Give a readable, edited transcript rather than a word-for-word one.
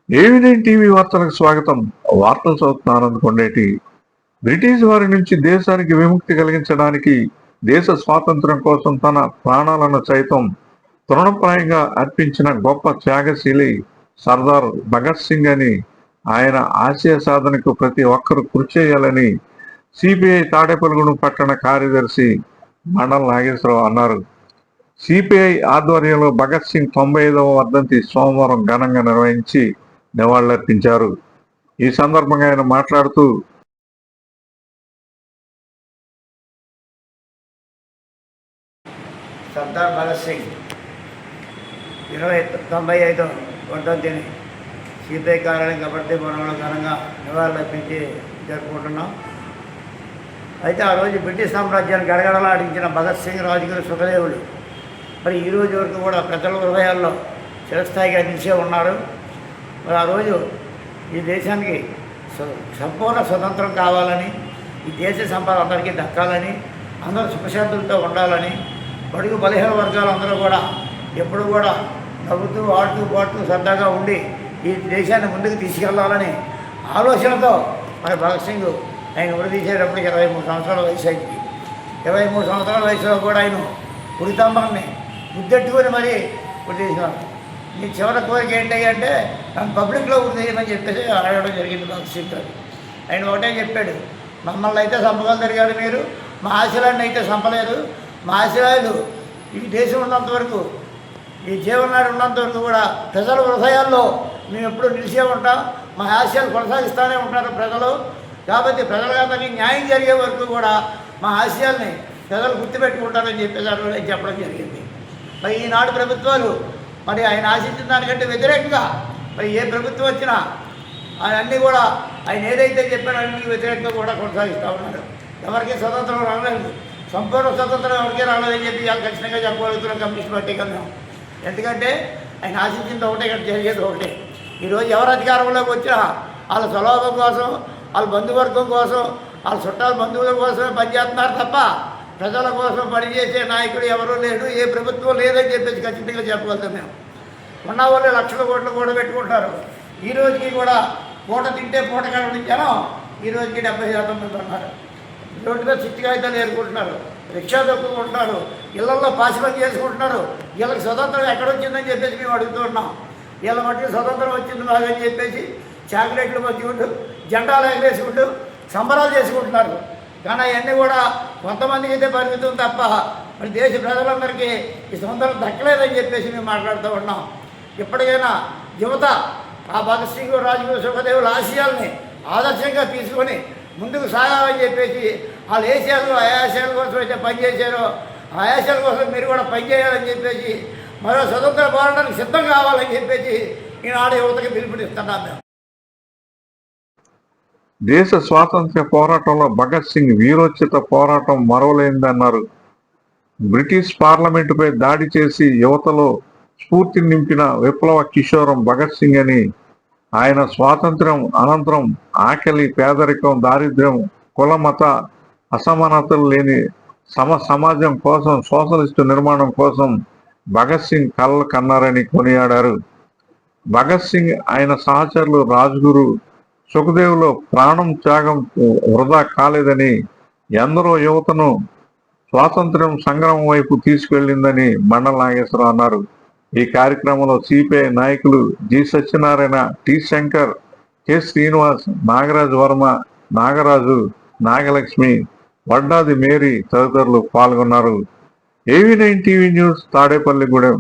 ఏవి9 TV వార్తలకు స్వాగతం. వార్తలు చదువుతున్న ఆనంద్ కొండేటి. బ్రిటిష్ వారి నుంచి దేశానికి విముక్తి కలిగించడానికి, దేశ స్వాతంత్ర్యం కోసం తన ప్రాణాలను సైతం తృణప్రాయంగా అర్పించిన గొప్ప త్యాగశీలి సర్దార్ భగత్ సింగ్ అని, ఆయన ఆశయ సాధనకు ప్రతి ఒక్కరూ కృషి చేయాలని సిపిఐ తాడేపల్లిగూడెం పట్టణ కార్యదర్శి మండల నాగేశ్వరరావు అన్నారు. సిపిఐ ఆధ్వర్యంలో భగత్ సింగ్ 95వ వర్ధంతి సోమవారం ఘనంగా నిర్వహించి నివాళులర్పించారు. ఈ సందర్భంగా ఆయన మాట్లాడుతూ, సర్దార్ భగత్ సింగ్ 95వ వర్ధంతిని సిపిఐ కార్యాలయం కబడ్డీ భవనంలో ఘనంగా నివాళులర్పించి జరుపుకుంటున్నాం. అయితే ఆ రోజు బ్రిటిష్ సామ్రాజ్యాన్ని గడగడలాడించిన భగత్ సింగ్, రాజ్గురు, సుఖదేవులు మరి ఈ రోజు వరకు కూడా ప్రజల హృదయాల్లో చిరస్థాయిగా నిలిచే ఉన్నారు. మరి ఆ రోజు ఈ దేశానికి సంపూర్ణ స్వతంత్రం కావాలని, ఈ దేశ సంపద అందరికీ దక్కాలని, అందరూ సుఖశాంతులతో ఉండాలని, బడుగు బలహీన వర్గాలు అందరూ కూడా ఎప్పుడు కూడా నవ్వుతూ ఆడుతూ పాడుతూ సరదాగా ఉండి ఈ దేశాన్ని ముందుకు తీసుకెళ్లాలని ఆలోచనతో మరి భగత్ సింగ్ ఆయన ఉరి తీసేటప్పటికి 23 సంవత్సరాల వయసు అయింది. 23 సంవత్సరాల వయసులో కూడా ఆయన ఉరితమ్మని ముద్దెట్టుకొని మరీ ఉరి తీసినారు. నీ చివరి కోరిక ఏంటి అంటే నన్ను పబ్లిక్లో ఉరి తీయమని చెప్పేసి అడగడం జరిగింది భగత్ సింగ్ గారు. ఆయన ఒకటే చెప్పాడు, మమ్మల్ని అయితే చంపగలుగుతారు మీరు, మా ఆశయాన్ని అయితే చంపలేదు. మా ఆశయాలు ఈ దేశం ఉన్నంత వరకు, ఈ జీవనాడు ఉన్నంత వరకు కూడా ప్రజల హృదయాల్లో మేము ఎప్పుడూ నిలిచే ఉంటాం. మా ఆశయాలు కొనసాగిస్తూనే ఉంటారు ప్రజలు. కాబట్టి ప్రజలందరికీ న్యాయం జరిగే వరకు కూడా మా ఆశయాల్ని ప్రజలు గుర్తుపెట్టుకుంటారని చెప్పేసి చెప్పడం జరిగింది. మరి ఈనాడు ప్రభుత్వాలు మరి ఆయన ఆశించిన దానికంటే వ్యతిరేకంగా మరి ఏ ప్రభుత్వం వచ్చినా అన్నీ కూడా ఆయన ఏదైతే చెప్పారో అన్నింటికి వ్యతిరేకంగా కూడా కొనసాగిస్తూ ఉన్నారు. ఎవరికి స్వతంత్రం రాలేదు, సంపూర్ణ స్వతంత్రం ఎవరికీ రాలేదని చెప్పి ఖచ్చితంగా చెప్పగలుగుతున్నాం కమ్యూనిస్ట్ పార్టీగా మేము. ఎందుకంటే ఆయన ఆశించింది ఒకటే, ఇక్కడ జరిగేది ఒకటే. ఈరోజు ఎవరు అధికారంలోకి వచ్చినా వాళ్ళ స్వలాభం కోసం, వాళ్ళ బంధువర్గం కోసం, వాళ్ళ చుట్టాల బంధువుల కోసమే పనిచేస్తున్నారు తప్ప ప్రజల కోసం పనిచేసే నాయకుడు ఎవరూ లేడు, ఏ ప్రభుత్వం లేదని చెప్పేసి ఖచ్చితంగా చెప్పగలుగుతాం మేము. ఉన్న వాళ్ళు లక్షల కోట్లు కూడా పెట్టుకుంటారు. ఈ రోజుకి కూడా పూట తింటే పూట కనిపించాను. ఈ రోజుకి 70% మంది ఉన్నారు. రోడ్డు మీద చిట్టి కాగితాలు ఏరుకుంటున్నారు, రిక్షా దొక్కుకుంటున్నారు, ఇళ్లలో పాసిపని చేసుకుంటున్నారు. వీళ్ళకి స్వతంత్రం ఎక్కడొచ్చిందని చెప్పేసి మేము అడుగుతున్నాం. వీళ్ళ మట్టుకు స్వతంత్రం వచ్చింది బాగని చెప్పేసి చాక్లెట్లు పంచుకుంటూ, జెండాలు ఎగరేసుకుంటూ సంబరాలు చేసుకుంటున్నారు. కానీ అవన్నీ కూడా కొంతమందికి అయితే పరిమితం తప్ప మరి దేశ ప్రజలందరికీ ఈ స్వతంత్రం దక్కలేదని చెప్పేసి మేము మాట్లాడుతూ ఉన్నాం. ఇప్పటికైనా యువత ఆ భగత్ సింగ్, రాజ్గురు, సుఖదేవుల ఆశయాల్ని ఆదర్శంగా తీసుకొని ముందుకు సాగాలని చెప్పేసి వాళ్ళు ఆయాసాల కోసం అయితే పనిచేశారో ఆయాసాల కోసం మీరు కూడా పనిచేయాలని చెప్పేసి మరో స్వతంత్ర పోరాటానికి సిద్ధం కావాలని చెప్పేసి ఈనాడు యువతకి పిలుపునిస్తున్నాం మేము. దేశ స్వాతంత్ర్య పోరాటంలో భగత్ సింగ్ వీరోచిత పోరాటం మరవలేనిదన్నారు. బ్రిటిష్ పార్లమెంటుపై దాడి చేసి యువతలో స్ఫూర్తిని నింపిన విప్లవ కిషోరం భగత్ సింగ్ అని, ఆయన స్వాతంత్ర్యం అనంతరం ఆకలి, పేదరికం, దారిద్ర్యం, కుల మత అసమానతలు లేని సమాజం కోసం, సోషలిస్టు నిర్మాణం కోసం భగత్ సింగ్ కలలు కన్నారని కొనియాడారు. భగత్ సింగ్, ఆయన సహచరులు రాజ్గురు, సుఖదేవులో ప్రాణం త్యాగం వృధా కాలేదని, ఎందరో యువతను స్వాతంత్ర్యం సంగ్రామం వైపు తీసుకెళ్లిందని మండల నాగేశ్వరరావు అన్నారు. ఈ కార్యక్రమంలో సిపిఐ నాయకులు G Satyanarayana, T Shankar, K Srinivas, Nagaraju Varma, Nagaraju, Nagalakshmi, Vaddadi Mary తదితరులు పాల్గొన్నారు. AV nine TV news, Tadepalligudem.